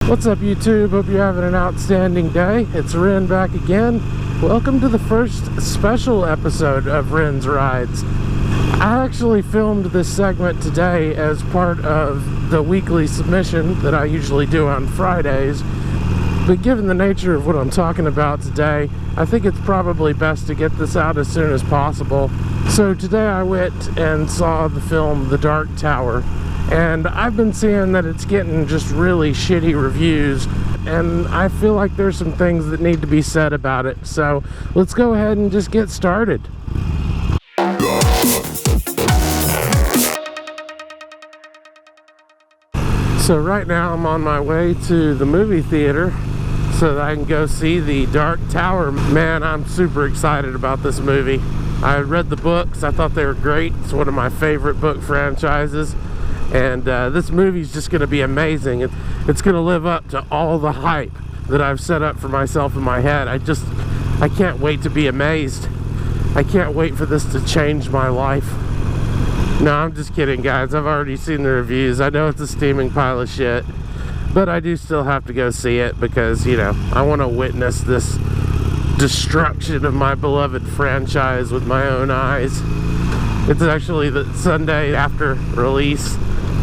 What's up, YouTube? Hope you're having an outstanding day. It's Ren back again. Welcome to the first special episode of Ren's Rides. I actually filmed this segment today as part of the weekly submission that I usually do on Fridays. But given the nature of what I'm talking about today, I think it's probably best to get this out as soon as possible. So today I went and saw the film The Dark Tower. And I've been seeing that it's getting just really shitty reviews, and I feel like there's some things that need to be said about it. So let's go ahead and just get started. So right now I'm on my way to the movie theater so that I can go see The Dark Tower. Man, I'm super excited about this movie. I read the books. I thought they were great. It's one of my favorite book franchises. And this movie's just going to be amazing. It's going to live up to all the hype that I've set up for myself in my head. I can't wait to be amazed. I can't wait for this to change my life. No, I'm just kidding, guys. I've already seen the reviews. I know it's a steaming pile of shit. But I do still have to go see it because, you know, I want to witness this destruction of my beloved franchise with my own eyes. It's actually the Sunday after release.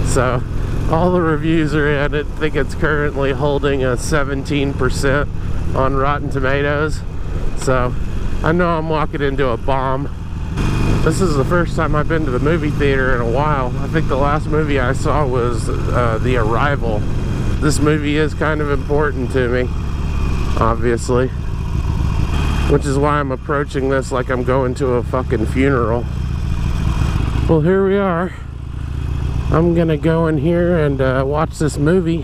So all the reviews are in. I think it's currently holding a 17% on Rotten Tomatoes. So I know I'm walking into a bomb. This is the first time I've been to the movie theater in a while. I think the last movie I saw was The Arrival. This movie is kind of important to me, obviously. Which is why I'm approaching this like I'm going to a fucking funeral. Well, here we are. I'm gonna go in here and watch this movie.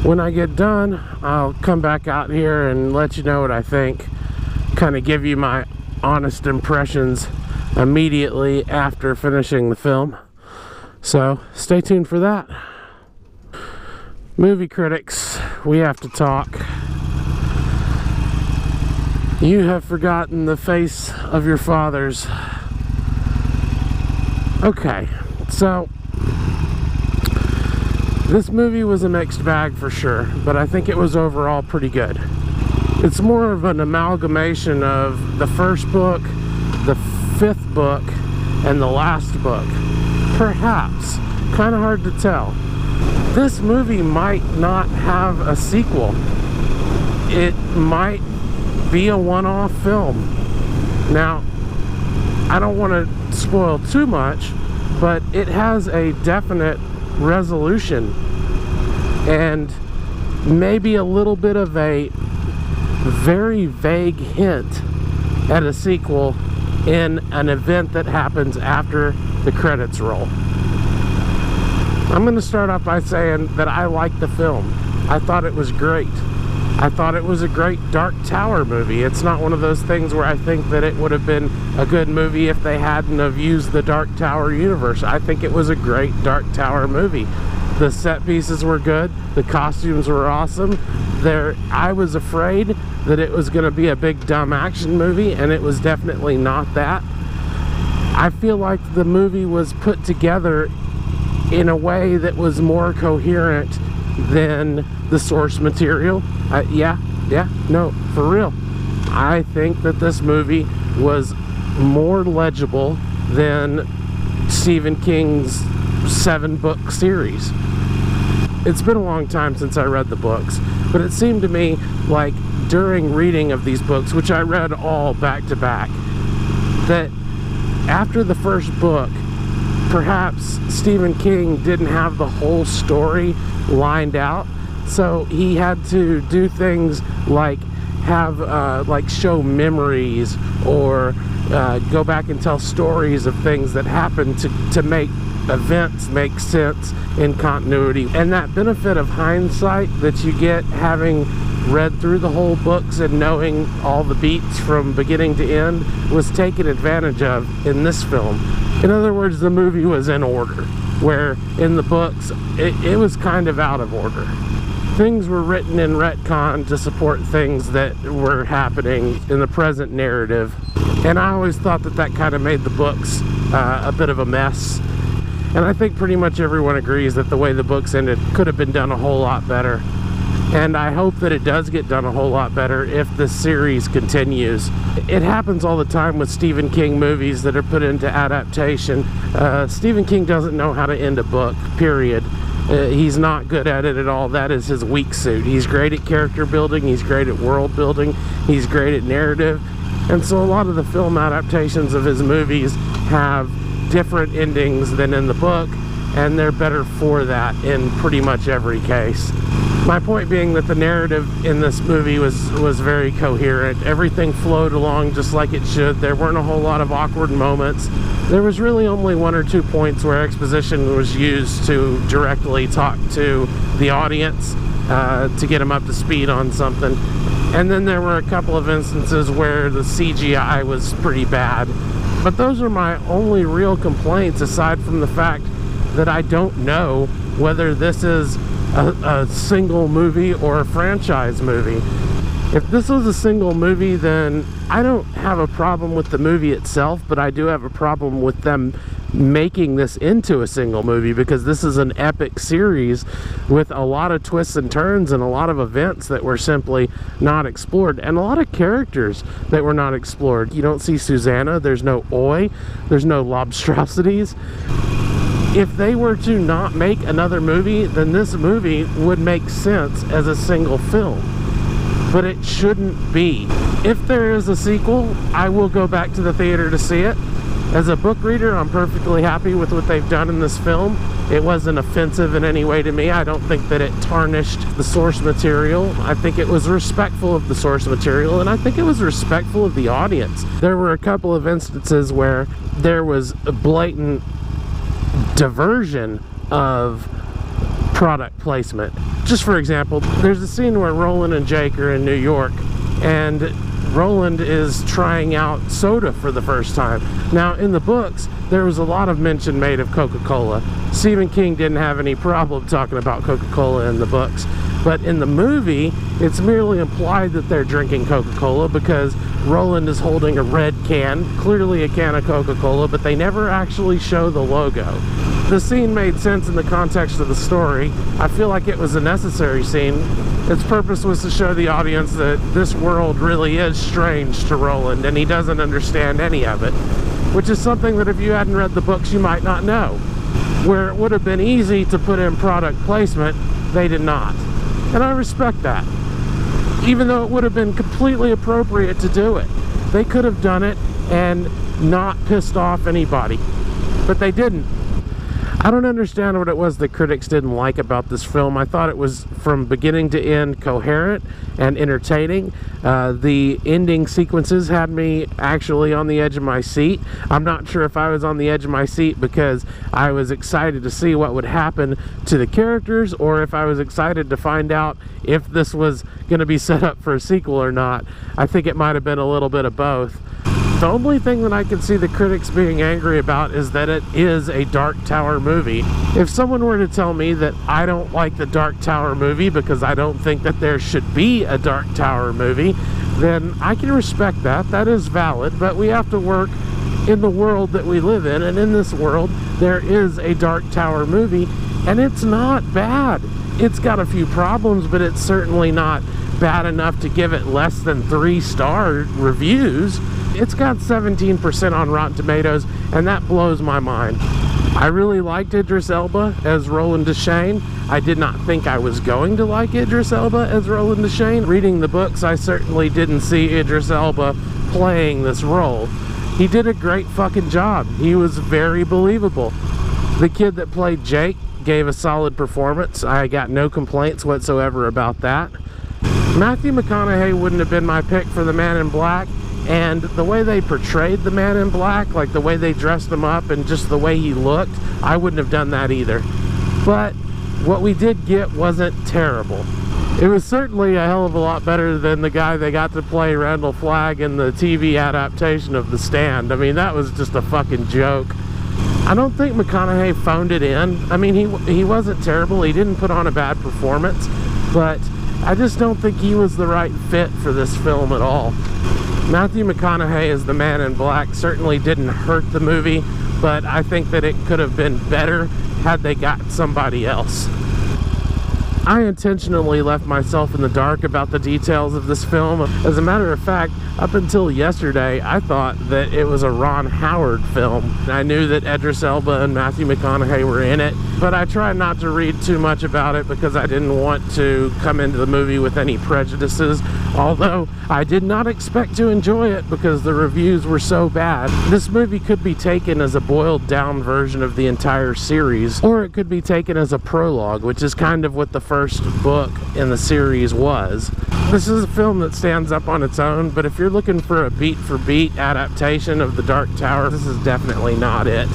When I get done, I'll come back out here and let you know what I think. Kind of give you my honest impressions immediately after finishing the film. So stay tuned for that. Movie critics, we have to talk. You have forgotten the face of your fathers. Okay, so this movie was a mixed bag for sure, but I think it was overall pretty good. It's more of an amalgamation of the first book, the fifth book, and the last book. Perhaps. Kind of hard to tell. This movie might not have a sequel. It might be a one-off film. Now, I don't want to spoil too much, but it has a definite resolution and maybe a little bit of a very vague hint at a sequel in an event that happens after the credits roll. I'm going to start off by saying that I liked the film. I thought it was great. I thought it was a great Dark Tower movie. It's not one of those things where I think that it would have been a good movie if they hadn't have used the Dark Tower universe. I think it was a great Dark Tower movie. The set pieces were good. The costumes were awesome. I was afraid that it was going to be a big dumb action movie, and it was definitely not that. I feel like the movie was put together in a way that was more coherent than the source material. No, for real. I think that this movie was more legible than Stephen King's 7-book series. It's been a long time since I read the books, but it seemed to me like during reading of these books, which I read all back to back, that after the first book, perhaps Stephen King didn't have the whole story lined out, so he had to do things like show memories or go back and tell stories of things that happened to make events make sense in continuity. And that benefit of hindsight that you get having read through the whole books and knowing all the beats from beginning to end was taken advantage of in this film. In other words, the movie was in order, where in the books it was kind of out of order. Things were written in retcon to support things that were happening in the present narrative, and I always thought that kind of made the books a bit of a mess. And I think pretty much everyone agrees that the way the books ended could have been done a whole lot better. And I hope that it does get done a whole lot better if this series continues. It happens all the time with Stephen King movies that are put into adaptation. Stephen King doesn't know how to end a book, period. He's not good at it at all. That is his weak suit. He's great at character building, he's great at world building, he's great at narrative. And so a lot of the film adaptations of his movies have different endings than in the book, and they're better for that in pretty much every case. My point being that the narrative in this movie was very coherent. Everything flowed along just like it should. There weren't a whole lot of awkward moments. There was really only 1 or 2 points where exposition was used to directly talk to the audience to get them up to speed on something. And then there were a couple of instances where the CGI was pretty bad. But those are my only real complaints, aside from the fact that I don't know whether this is a single movie or a franchise movie. If this was a single movie, then I don't have a problem with the movie itself, but I do have a problem with them making this into a single movie, because this is an epic series with a lot of twists and turns and a lot of events that were simply not explored, and a lot of characters that were not explored. You don't see Susanna, there's no Oi, there's no lobstrosities. If they were to not make another movie, then this movie would make sense as a single film. But it shouldn't be. If there is a sequel, I will go back to the theater to see it. As a book reader, I'm perfectly happy with what they've done in this film. It wasn't offensive in any way to me. I don't think that it tarnished the source material. I think it was respectful of the source material, and I think it was respectful of the audience. There were a couple of instances where there was a blatant diversion of product placement. Just for example, there's a scene where Roland and Jake are in New York, and Roland is trying out soda for the first time. Now, in the books, there was a lot of mention made of Coca-Cola. Stephen King didn't have any problem talking about Coca-Cola in the books. But in the movie, it's merely implied that they're drinking Coca-Cola because Roland is holding a red can, clearly a can of Coca-Cola, but they never actually show the logo. The scene made sense in the context of the story. I feel like it was a necessary scene. Its purpose was to show the audience that this world really is strange to Roland, and he doesn't understand any of it, which is something that if you hadn't read the books, you might not know. Where it would have been easy to put in product placement, they did not. And I respect that. Even though it would have been completely appropriate to do it. They could have done it and not pissed off anybody. But they didn't. I don't understand what it was that critics didn't like about this film. I thought it was, from beginning to end, coherent and entertaining. The ending sequences had me actually on the edge of my seat. I'm not sure if I was on the edge of my seat because I was excited to see what would happen to the characters, or if I was excited to find out if this was going to be set up for a sequel or not. I think it might have been a little bit of both. The only thing that I can see the critics being angry about is that it is a Dark Tower movie. If someone were to tell me that I don't like the Dark Tower movie because I don't think that there should be a Dark Tower movie, then I can respect that. That is valid, but we have to work in the world that we live in, and in this world there is a Dark Tower movie, and it's not bad. It's got a few problems, but it's certainly not bad enough to give it less than 3-star reviews. It's got 17% on Rotten Tomatoes, and that blows my mind. I really liked Idris Elba as Roland Deschain. I did not think I was going to like Idris Elba as Roland Deschain. Reading the books, I certainly didn't see Idris Elba playing this role. He did a great fucking job. He was very believable. The kid that played Jake gave a solid performance. I got no complaints whatsoever about that. Matthew McConaughey wouldn't have been my pick for the Man in Black, and the way they portrayed the Man in Black, like the way they dressed him up and just the way he looked, I wouldn't have done that either. But what we did get wasn't terrible. It was certainly a hell of a lot better than the guy they got to play Randall Flagg in the TV adaptation of The Stand. I mean, that was just a fucking joke. I don't think McConaughey phoned it in. I mean, he wasn't terrible. He didn't put on a bad performance, but I just don't think he was the right fit for this film at all. Matthew McConaughey as the Man in Black certainly didn't hurt the movie, but I think that it could have been better had they got somebody else. I intentionally left myself in the dark about the details of this film. As a matter of fact, up until yesterday, I thought that it was a Ron Howard film. I knew that Idris Elba and Matthew McConaughey were in it, but I tried not to read too much about it because I didn't want to come into the movie with any prejudices, although I did not expect to enjoy it because the reviews were so bad. This movie could be taken as a boiled down version of the entire series, or it could be taken as a prologue, which is kind of what the first book in the series was. This is a film that stands up on its own, but if you're looking for a beat-for-beat adaptation of The Dark Tower, this is definitely not it.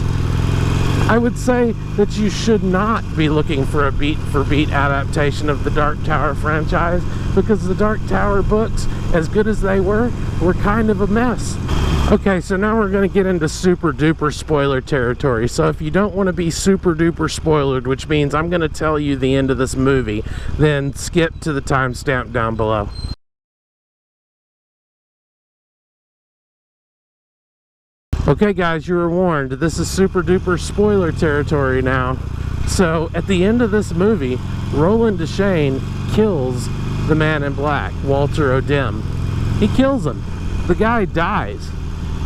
I would say that you should not be looking for a beat-for-beat adaptation of the Dark Tower franchise, because the Dark Tower books, as good as they were kind of a mess. Okay, so now we're going to get into super duper spoiler territory. So if you don't want to be super duper spoilered, which means I'm going to tell you the end of this movie, then skip to the timestamp down below. Okay guys, you were warned. This is super duper spoiler territory now. So at the end of this movie, Roland Deschain kills the man in black, Walter O'Dim. He kills him. The guy dies.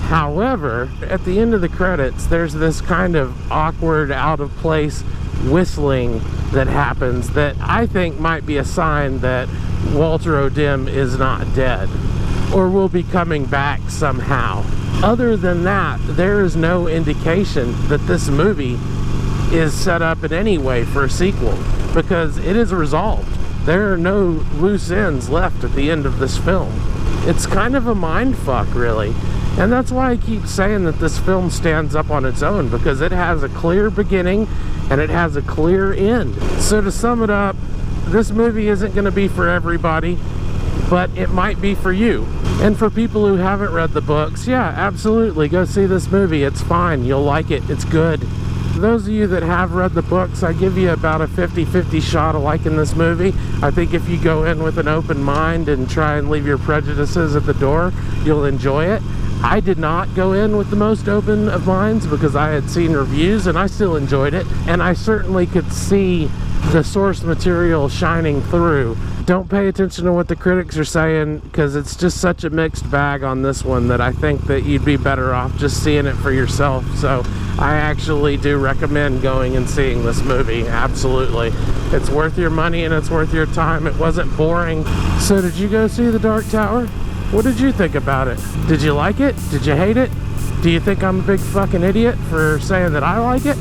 However, at the end of the credits, there's this kind of awkward, out of place whistling that happens that I think might be a sign that Walter O'Dim is not dead, or will be coming back somehow. Other than that, there is no indication that this movie is set up in any way for a sequel, because it is resolved. There are no loose ends left at the end of this film. It's kind of a mind fuck, really. And that's why I keep saying that this film stands up on its own, because it has a clear beginning and it has a clear end. So to sum it up, this movie isn't going to be for everybody, but it might be for you. And for people who haven't read the books, yeah, absolutely, go see this movie. It's fine. You'll like it. It's good. For those of you that have read the books, I give you about a 50-50 shot of liking this movie. I think if you go in with an open mind and try and leave your prejudices at the door, you'll enjoy it. I did not go in with the most open of minds because I had seen reviews and I still enjoyed it, and I certainly could see the source material shining through. Don't pay attention to what the critics are saying, because it's just such a mixed bag on this one that I think that you'd be better off just seeing it for yourself. So I actually do recommend going and seeing this movie. Absolutely. It's worth your money and it's worth your time. It wasn't boring. So did you go see The Dark Tower? What did you think about it? Did you like it? Did you hate it? Do you think I'm a big fucking idiot for saying that I like it?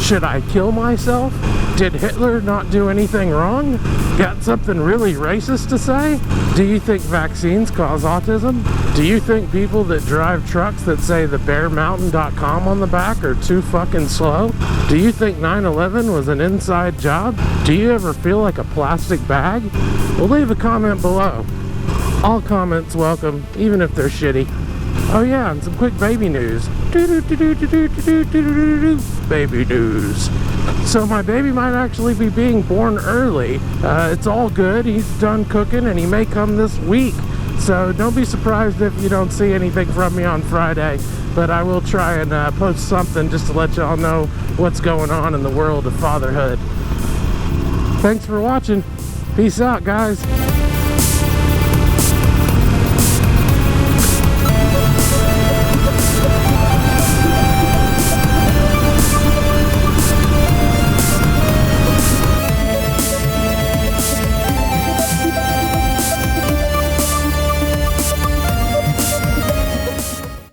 Should I kill myself? Did Hitler not do anything wrong? Got something really racist to say? Do you think vaccines cause autism? Do you think people that drive trucks that say the bearmountain.com on the back are too fucking slow? Do you think 9/11 was an inside job? Do you ever feel like a plastic bag? Well, leave a comment below. All comments welcome, even if they're shitty. Oh yeah, and some quick baby news. Baby news. So my baby might actually be being born early. It's all good. He's done cooking and he may come this week. So don't be surprised if you don't see anything from me on Friday. But I will try and post something just to let y'all know what's going on in the world of fatherhood. Thanks for watching. Peace out, guys.